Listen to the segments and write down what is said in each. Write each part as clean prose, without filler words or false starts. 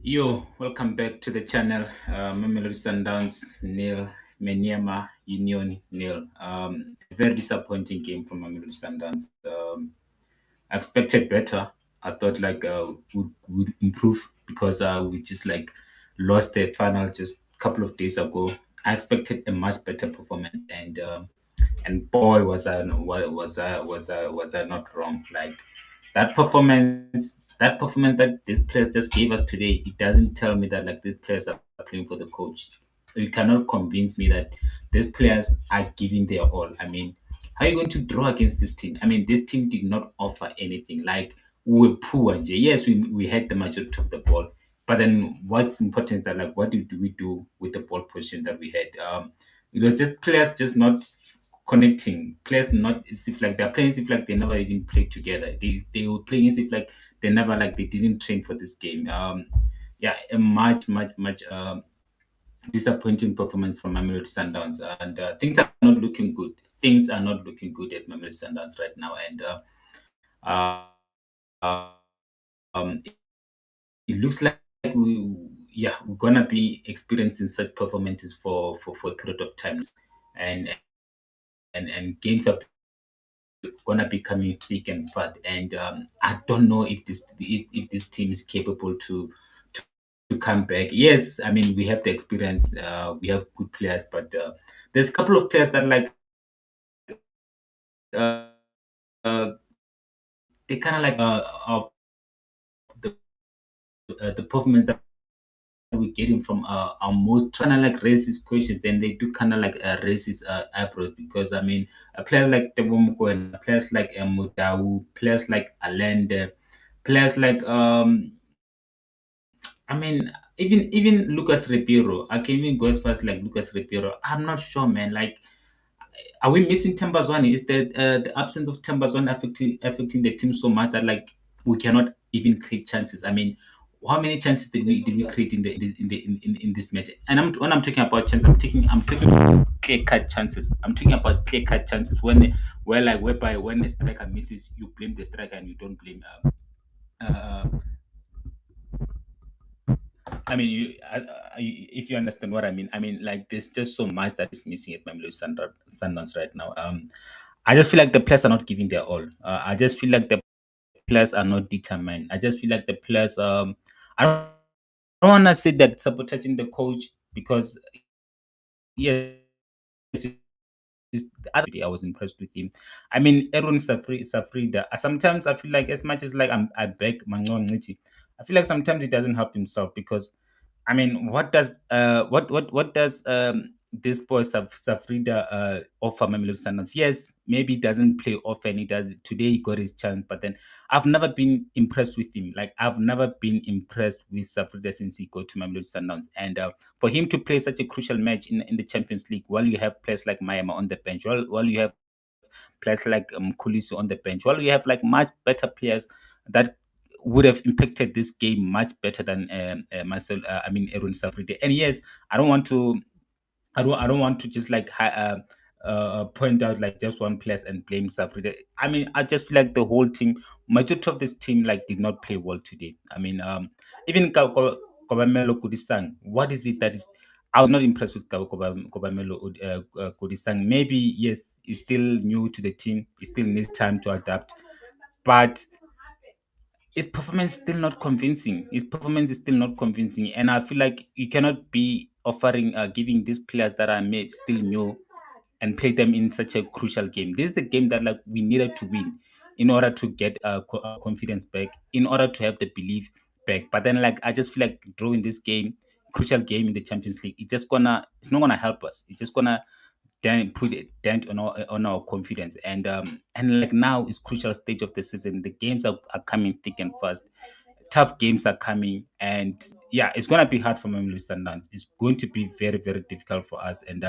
Yo, welcome back to the channel. Mamelodi Sundowns nil, Maniema Union nil. A very disappointing game from Mamelodi Sundowns. I expected better. I thought would improve because we just like lost the final just a couple of days ago. I expected a much better performance, and boy was I not wrong. Like that performance that these players just gave us today, it doesn't tell me that like these players are playing for the coach. You cannot convince me that these players are giving their all. I mean, how are you going to draw against this team? I mean, this team did not offer anything. Like we were poor. Yes, we had the majority of the ball, but then what's important is that like what do we do with the ball position that we had? It was just players just not connecting. Players not as if like they're playing as if like they never even played together. They were playing as if like they didn't train for this game. Yeah, a much disappointing performance from Mamelodi Sundowns, and things are not looking good. Things are not looking good at Mamelodi Sundowns right now, and it, it looks like we're gonna be experiencing such performances for a period of time, and and games are gonna be coming thick and fast. And I don't know if this team is capable to come back. Yes, I mean we have the experience, we have good players, but there's a couple of players that uh, uh, they kind of the, the performance that we're getting from our most kind of like racist questions, and they do kind of like racist eyebrows because I mean a player like Tebogo and players like Mutau, players like Alende, players like I mean, even Lucas Ribeiro. I can even go as far as like Lucas Ribeiro. I'm not sure, man. Like, are we missing Tambazwane? Is the absence of Tambazwane affecting the team so much that like we cannot even create chances? I mean, how many chances did we create in this match? And when I'm talking about chances, I'm talking clear cut chances. I'm talking about clear cut chances where like whereby when a striker misses, you blame the striker and you don't blame uh, I mean, if you understand what I mean, like there's just so much that is missing at Mamelodi Sundowns right now. I just feel like the players are not giving their all. I just feel like the players are not determined. I just feel like the players. I don't want to say that sabotaging the coach because yes, I was impressed with him. I mean, Aaron Safrida. Sometimes I feel like as much as like I beg Manqoba, I feel like sometimes he doesn't help himself because I mean, what does this boy Safrida offer Mamelodi Sundowns? Yes, maybe he doesn't play often. He does today. He got his chance, but then I've never been impressed with him. Like I've never been impressed with Safrida since he got to Mamelodi Sundowns. And for him to play such a crucial match in the Champions League, while you have players like Maniema on the bench, while you have players like Kulisi on the bench, while you have like much better players that would have impacted this game much better than Marcel. I mean, Aaron Safridi. And yes, I don't want to. I don't want to just like point out like just one player and blame Safridi. I mean, I just feel like the whole team, majority of this team, like did not play well today. I mean, even Kobamelo Kudisang. What is it that is? I was not impressed with Kobamelo Kudisang. Maybe yes, he's still new to the team. He still needs time to adapt, but his performance is still not convincing. His performance is still not convincing, and I feel like you cannot be offering, giving these players that are made still new, and play them in such a crucial game. This is the game that like we needed to win in order to get confidence back, in order to have the belief back. But then like I just feel like drawing this game, crucial game in the Champions League, it's not gonna help us. It's just gonna put a dent on our confidence. And like now is crucial stage of the season. The games are coming thick and fast. Tough games are coming, and yeah, it's gonna be hard for Mamelodi Sundowns. It's going to be very very difficult for us. And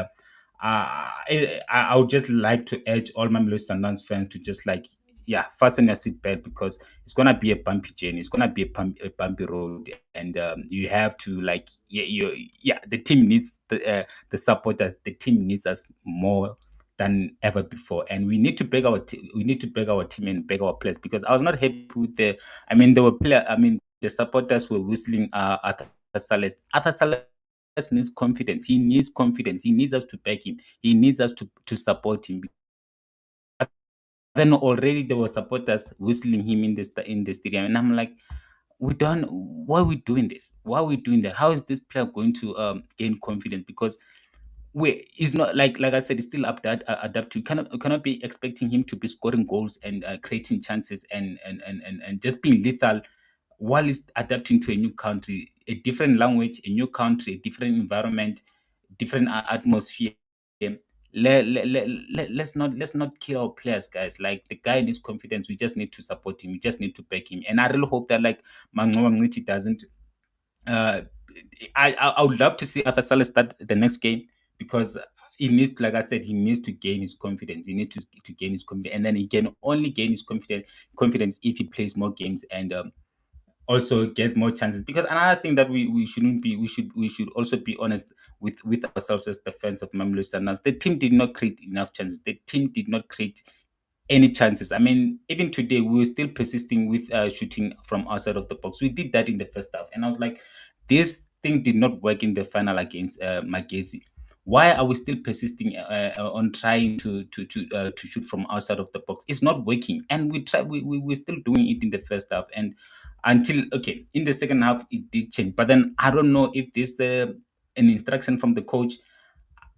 I would just like to urge all Mamelodi Sundowns fans to just like yeah fasten your seatbelt because it's gonna be a bumpy journey. It's gonna be a bumpy road, and you have to like yeah the team needs the supporters. The team needs us more than ever before, and we need to we need to beg our team and beg our players because I was not happy with the. I mean, there were player. I mean, the supporters were whistling Arthur Salas. Arthur Salas needs confidence. He needs confidence. He needs us to back him. He needs us to support him. Then already there were supporters whistling him in the stadium, and I'm like, we don't. Why are we doing this? Why are we doing that? How is this player going to gain confidence? Because we it's not like I said, it's still adapt to. You cannot be expecting him to be scoring goals and creating chances and just being lethal while he's adapting to a new country, a different language, a new country, a different environment, different atmosphere. Let's not kill our players, guys. Like, the guy needs confidence. We just need to support him. We just need to back him. And I really hope that, like, Manqoba doesn't. Uh, I would love to see Arthur Salah start the next game, because he needs, like I said, he needs to gain his confidence. He needs to gain his confidence, and then he can only gain his confidence if he plays more games and also get more chances. Because another thing that we shouldn't be we should also be honest with ourselves as the fans of Mamelodi Sundowns. The team did not create enough chances. The team did not create any chances. I mean, even today we were still persisting with shooting from outside of the box. We did that in the first half, and I was like, this thing did not work in the final against Magesi. Why are we still persisting on trying to shoot from outside of the box? It's not working, and we're still doing it in the first half, and until, okay, in the second half it did change. But then I don't know if this an instruction from the coach.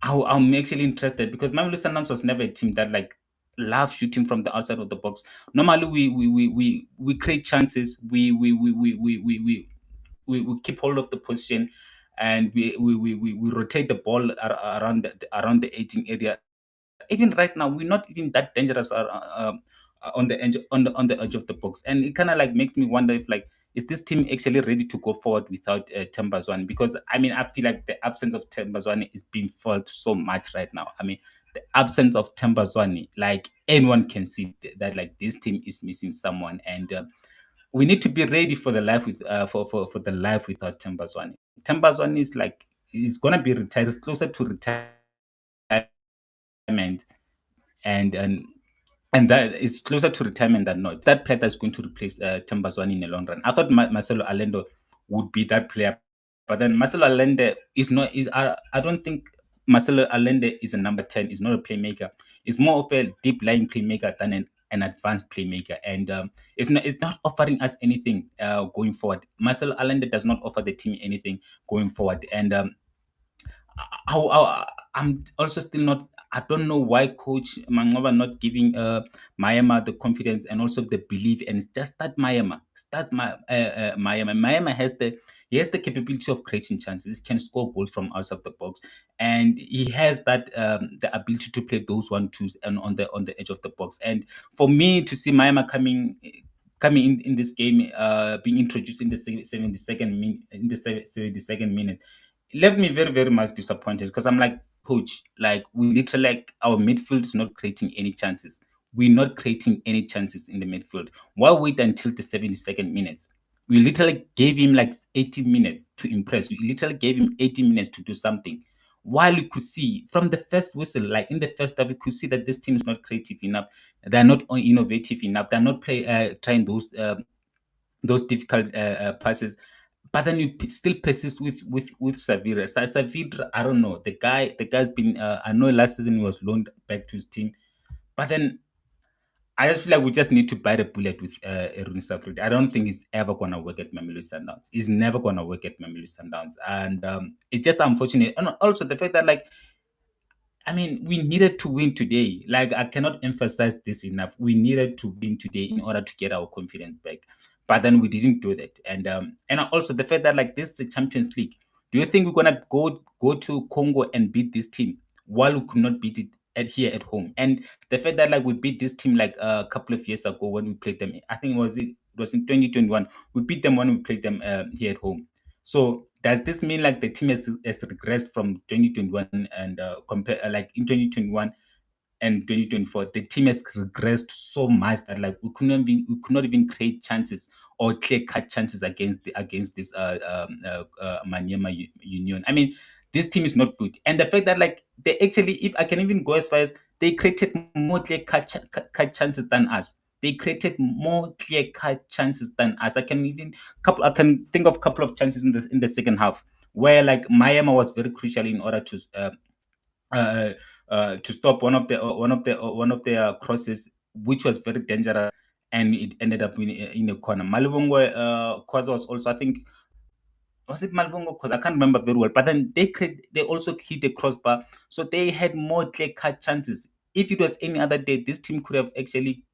I'm actually interested, because Mamelodi Sundowns was never a team that, like, love shooting from the outside of the box. Normally, we create chances. We keep hold of the position, and we rotate the ball around the 18 area. Even right now, we're not even that dangerous on the edge on the edge of the box, and it kind of like makes me wonder if, like, is this team actually ready to go forward without Tembazwane? Because I mean, I feel like the absence of Tembazwane is being felt so much right now. I mean, the absence of Tembazwane, like, anyone can see that, like, this team is missing someone, and we need to be ready for the life with for the life without Tembazwane. Tembazwane is like, he's gonna be retired. It's closer to retirement, and and that is closer to retirement than not. That player that's going to replace Tembazwane in the long run. I thought Marcelo Allende would be that player, but then Marcelo Allende is not. I don't think Marcelo Allende is a number 10. Is not a playmaker. It's more of a deep line playmaker than an advanced playmaker, and it's not offering us anything going forward. Marcelo Allende does not offer the team anything going forward, and I'm also still not. I don't know why Coach Manqoba not giving Maniema the confidence and also the belief, and it's just that Maniema starts Maniema. Maniema has the capability of creating chances. He can score goals from outside the box, and he has that the ability to play those 1-2s and on the edge of the box. And for me to see Maniema coming in this game, being introduced in the 72nd minute, left me very, very much disappointed, because I'm like, coach, like, we literally, like, our midfield is not creating any chances. We're not creating any chances in the midfield. Why wait until the 72nd minute? We literally gave him like 80 minutes to impress. We literally gave him 80 minutes to do something. While you could see from the first whistle, like in the first half, you could see that this team is not creative enough. They're not innovative enough. They're not trying those difficult passes. But then you still persist with Savira. Savira, I don't know. The guy's been. I know last season he was loaned back to his team, but then I just feel like we just need to bite a bullet with Erwin Savira. I don't think he's ever gonna work at Mamelodi Sundowns. He's never gonna work at Mamelodi Sundowns, and it's just unfortunate. And also the fact that, like, I mean, we needed to win today. Like, I cannot emphasize this enough. We needed to win today in order to get our confidence back. But then we didn't do that. And also the fact that, like, this is the Champions League. Do you think we're gonna go to Congo and beat this team while we could not beat it here at home? And the fact that, like, we beat this team like a couple of years ago when we played them. I think it was in 2021. We beat them when we played them here at home. So does this mean, like, the team has regressed from 2021 and compare like in 2021 and 2024? The team has regressed so much that, like, we could not even create chances or clear cut chances against this Maniema Union. I mean, this team is not good, and the fact that, like, they actually, if I can even go as far as, they created more clear cut chances than us. They created more clear-cut chances than us. I can think of a couple of chances in the second half where like Maniema was very crucial in order uh, to stop one of their crosses, which was very dangerous, and it ended up in a corner. Malibongwe Khoza was also, I think, was it Malibongwe Khoza? I can't remember very well. But then they also hit the crossbar, so they had more clear cut chances. If it was any other day, this team could have actually,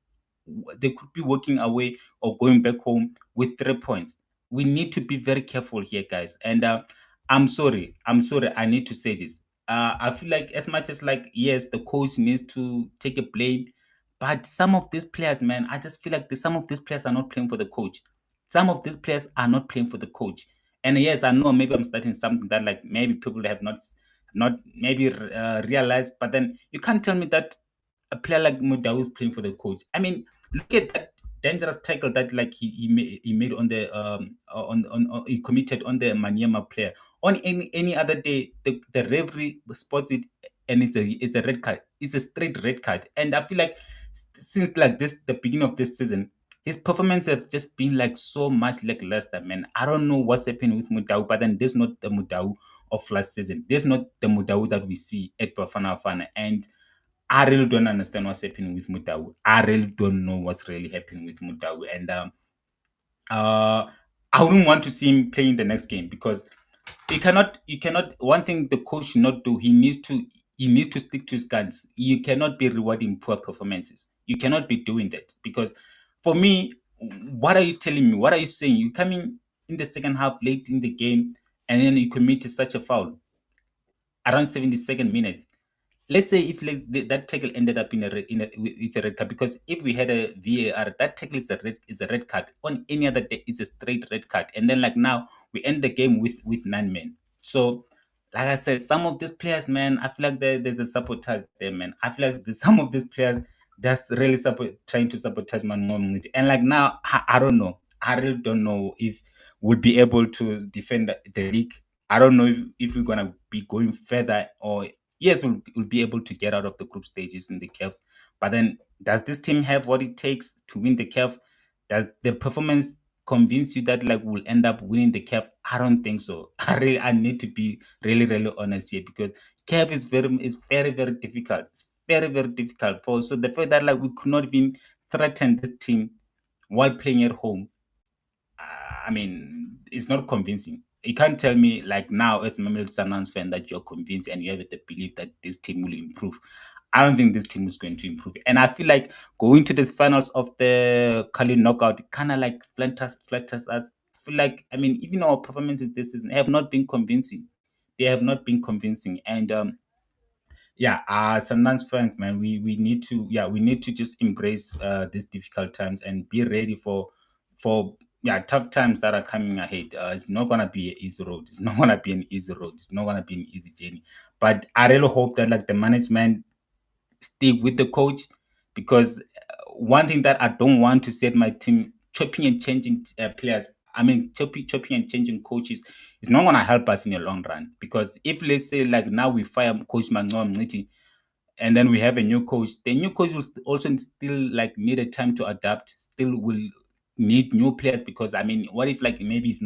they could be walking away or going back home with 3 points. We need to be very careful here, guys. And I'm sorry, I need to say this. I feel like as much as like yes, the coach needs to take a blame, but some of these players, man, I just feel like some of these players are not playing for the coach. Some of these players are not playing for the coach. And yes, I know maybe I'm starting something that like maybe people have not maybe realized, but then you can't tell me that a player like Mudau is playing for the coach. I mean, look at that dangerous tackle that like he made on the he committed on the Maniema player. On any other day, the referee spots it and it's a red card. It's a straight red card. And I feel like since like this the beginning of this season, his performance have just been like so much lackluster, man. I don't know what's happening with Mudau, but then there's not the Mudau of last season. There's not the Mudau that we see at Bafana Bafana. And I really don't understand what's happening with Mutau. I really don't know what's really happening with Mutau. And uh, I wouldn't want to see him playing the next game because you cannot, one thing the coach should not do, he needs to stick to his guns. You cannot be rewarding poor performances. You cannot be doing that because for me, what are you telling me? What are you saying? You coming in the second half late in the game and then you commit such a foul around 72nd minute. Let's say if that tackle ended up with a red card, because if we had a VAR, that tackle is a red card. On any other day, it's a straight red card. And then like now we end the game with 9 men. So like I said, some of these players, man, I feel like there's a sabotage there, man. I feel like some of these players that's really trying to sabotage my mom. And like now, I don't know. I really don't know if we'll be able to defend the league. I don't know if we're gonna be going further, or yes, we'll be able to get out of the group stages in the CAF. But then, does this team have what it takes to win the CAF? Does the performance convince you that like we'll end up winning the CAF? I don't think so. I need to be really honest here because CAF is very difficult. It's very difficult for, so the fact that like we could not even threaten this team while playing at home, I mean, it's not convincing. You can't tell me like now as a Mamelodi Sundowns fan that you're convinced and you have the belief that this team will improve. I don't think this team is going to improve. And I feel like going to the finals of the Kali knockout kind of like flatters us. I feel like, I mean, even our performances this season have not been convincing. They have not been convincing. And yeah, Sundance fans, man, we need to just embrace these difficult times and be ready for tough times that are coming ahead. It's not gonna be an easy road. It's not gonna be an easy road. It's not gonna be an easy journey. But I really hope that like the management stick with the coach because one thing that I don't want to set my team chopping and changing players. I mean, chopping and changing coaches is not going to help us in the long run. Because if let's say like now we fire Coach Manqoba and then we have a new coach, the new coach will also still like need a time to adapt. Still will need new players because I mean, what if like maybe it's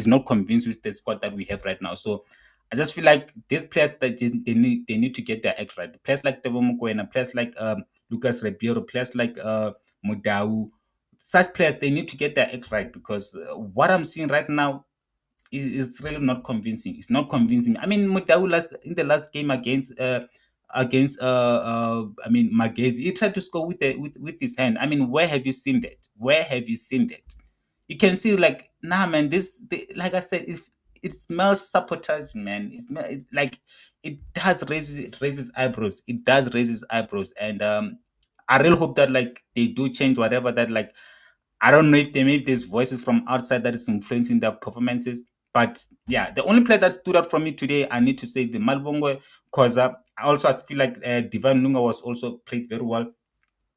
not convinced with the squad that we have right now? So I just feel like these players that they need to get their act right. Players like Tebo Mokoena, players like Lucas Ribeiro, players like Mudau, such players they need to get their act right because what I'm seeing right now is really not convincing. It's not convincing. I mean, Mudau in the last game against I mean Magezi, he tried to score with his hand. I mean, where have you seen that? Where have you seen that? You can see like nah man, like I said, it smells sabotage, man. Like it raises eyebrows. It does raises eyebrows. And I really hope that like they do change whatever that like I don't know if they maybe there's voices from outside that is influencing their performances. But yeah, the only player that stood out for me today, I need to say the Malbongo Koza. I feel like Divan Lunga was also played very well.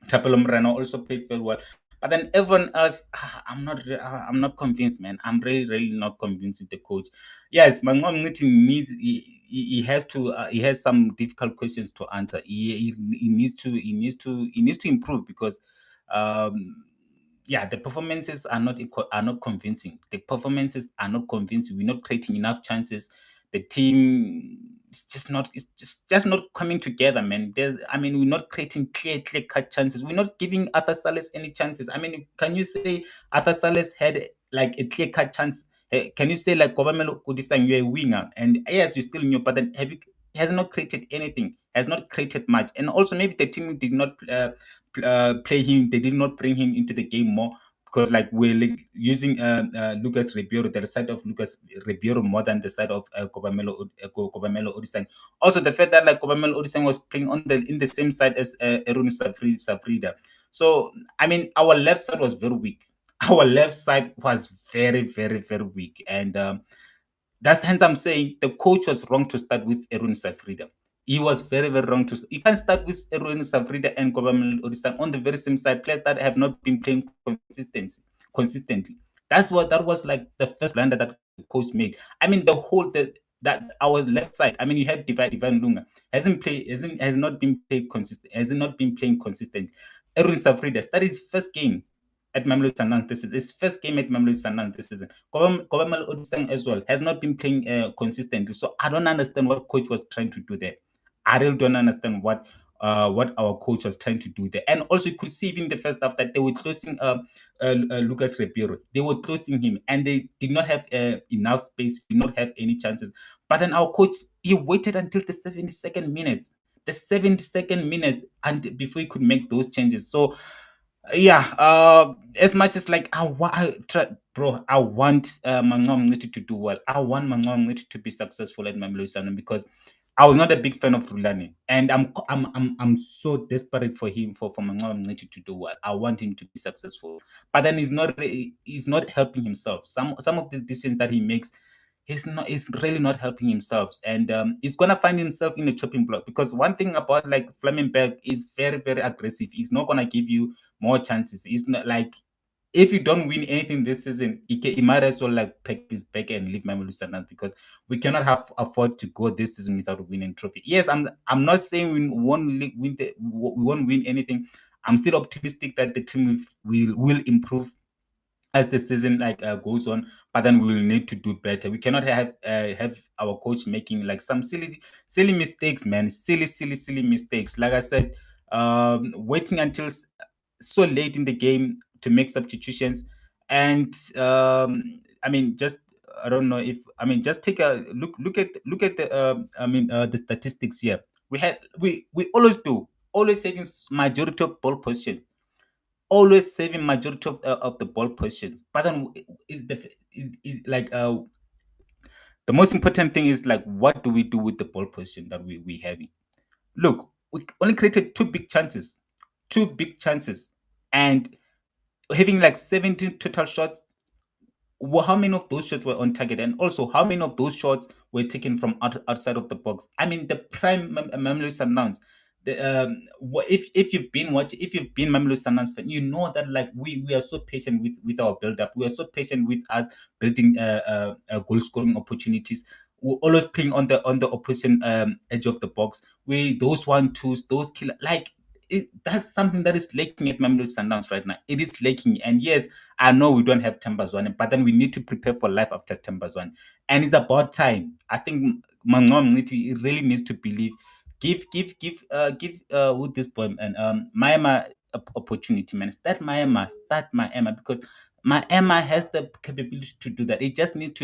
Tapelo Moreno also played very well. But then everyone else, I'm not convinced, man. I'm really not convinced with the coach. Yes, Manqoba needs he has some difficult questions to answer. He needs to improve because Yeah, the performances are not convincing. The performances are not convincing. We're not creating enough chances. The team is just not coming together, man. We're not creating clear cut chances. We're not giving Arthur Salas any chances. I mean, can you say Arthur Salas had like a clear cut chance? Can you say like Kobamelo Kudisang, you're a winger, and yes, you're still in your, but then have you has not created anything, has not created much, and also maybe the team did not play him. They did not bring him into the game more because like we're like using Lucas Ribeiro, the side of Lucas Ribeiro more than the side of Kobamelo Odisang. Also, the fact that like Kobamelo Odisang was playing on the in the same side as Erun Safrida. So I mean, our left side was very weak. Our left side was very weak, and that's hence I'm saying the coach was wrong to start with Erun Safrida. He was very wrong to. You can't start with Erun Safrida and Kobamel Odisang on the very same side. Players that have not been playing consistently. That was like the first blunder that the coach made. I mean, that our left side. I mean, you had Divine Lunga has not been played consistent, has not been playing consistent. Erun Safrida started his first game at Mamelodi Sundowns this season. His first game at Mamelodi Sundowns this season. Kobamelo Odisang as well has not been playing consistently. So I don't understand what coach was trying to do there. I really don't understand what our coach was trying to do there. And also, you could see even the first half that they were closing Lucas Ribeiro. They were closing him, and they did not have enough space. Did not have any chances. But then our coach, he waited until the 72nd minute. The 72nd minute, and before he could make those changes. So yeah, as much as like bro, I want Manqoba to do well. I want Manqoba to be successful at Mamelodi Sundowns because I was not a big fan of Rulani, and I'm so desperate for him for Manqoba to do well. I want him to be successful, but then he's not helping himself. Some of the decisions that he makes, he's really not helping himself, and he's gonna find himself in a chopping block because one thing about like Flamenberg is very aggressive. He's not gonna give you more chances. It's not like if you don't win anything this season, he might as well like pack his bag and leave Mamelodi Sundowns because we cannot have afford to go this season without winning trophy. Yes, I'm not saying we won't win anything. I'm still optimistic that the team will improve as the season like goes on, but then we will need to do better. We cannot have our coach making like some silly mistakes, man. Silly mistakes. Like I said, waiting until so late in the game to make substitutions, and I mean, just I don't know if I mean just take a look at the the statistics here. We always do always saving majority of ball position, always saving majority of the ball positions. But then like the most important thing is like what do we do with the ball position that we having? Look, we only created two big chances, and having like 17 total shots. How many of those shots were on target, and also how many of those shots were taken from outside of the box? I mean, the prime Mamelodi Sundowns. If you've been watching, if you've been Mamelodi Sundowns fan, you know that like we are so patient with our build up. We are so patient with us building goal scoring opportunities. We're always playing on the opposition edge of the box. We those 1-2s, those killer like. That's something that is lacking at Mamelodi Sundowns right now. It is lacking, and yes, I know we don't have Tembazwane, but then we need to prepare for life after Tembazwane. And it's about time. I think Manqoba really needs to believe. Give with this boy and Maema opportunity, man. Start Maema because Maema has the capability to do that. He just needs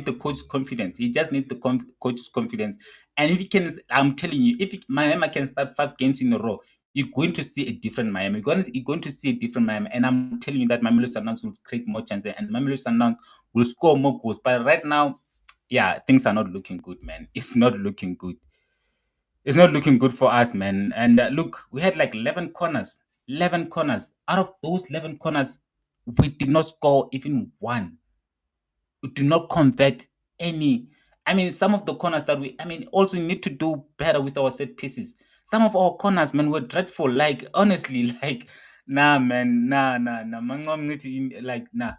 the coach's confidence. He just needs the coach's confidence. And if he can, I'm telling you, if Miami can start 5 games in a row, you're going to see a different Miami. You're going to see a different Miami. And I'm telling you that Mamelodi Sundowns will create more chances and Mamelodi Sundowns will score more goals. But right now, yeah, things are not looking good, man. It's not looking good. It's not looking good for us, man. And look, we had like 11 corners. 11 corners. Out of those 11 corners, we did not score even one. We do not convert any. I mean, some of the corners that I mean, also need to do better with our set pieces. Some of our corners, man, were dreadful. Like, honestly, like, nah, man, nah. Manqoba like, nah.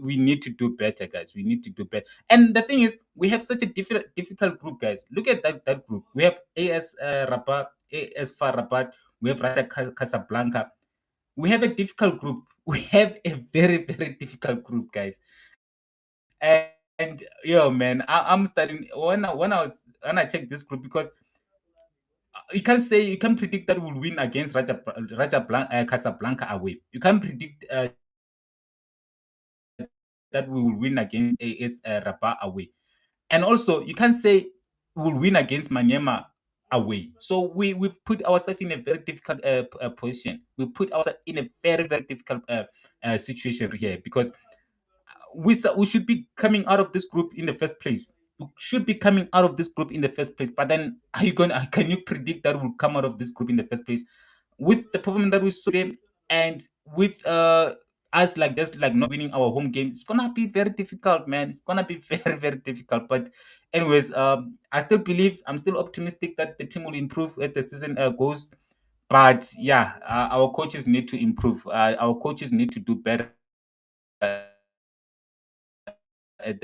We need to do better, guys. We need to do better. And the thing is, we have such a difficult group, guys. Look at that group. We have AS Rabat, AS Far Rabat. we have Raja Casablanca. We have a difficult group. We have a very, very difficult group, guys. And yo, man, I'm starting when I check this group because you can't predict that we'll win against Casablanca away. You can't predict that we will win against AS Rabat away. And also, you can't say we'll win against Maniema away. So we put ourselves in a very difficult position. We put ourselves in a very, very difficult situation here because we should be coming out of this group in the first place. We should be coming out of this group in the first place. But then, are you going? Can you predict that we'll come out of this group in the first place with the performance that we saw today and with us like just like not winning our home game? It's gonna be very difficult, man. It's gonna be very, very difficult. But anyways, I still believe I'm still optimistic that the team will improve as the season goes. But yeah, our coaches need to improve. Our coaches need to do better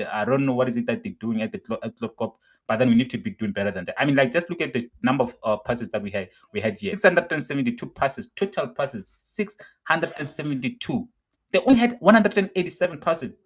I don't know what is it that they're doing at the Club Cup, but then we need to be doing better than that. I mean, like just look at the number of passes that we had. We had here 672 passes, total passes 672. They only had 187 passes.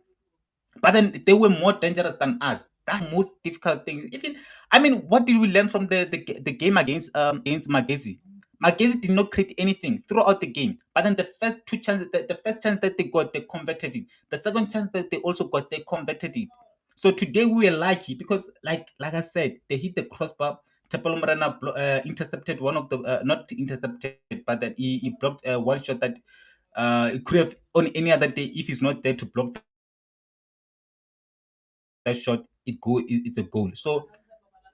But then they were more dangerous than us. That's the most difficult thing. Even I mean, what did we learn from the game against Magezi? Magezi did not create anything throughout the game. But then the first two chances, the first chance that they got, they converted it. The second chance that they also got, they converted it. So today we were lucky because, like I said, they hit the crossbar. Tepelo Morena intercepted one of the not intercepted, but that he blocked one shot that it could have on any other day if he's not there to block that shot, it's a goal. So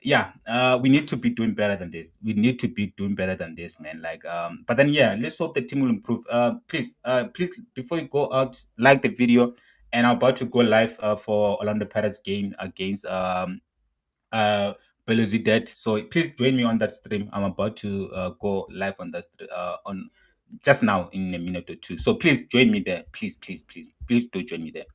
yeah, we need to be doing better than this. We need to be doing better than this, man. Like but then yeah, let's hope the team will improve. Please before you go out, like the video. And I'm about to go live for Orlando Pirates game against uh Belouizdad. So please join me on that stream. I'm about to go live on that on just now in a minute or two. So please join me there. Please do join me there.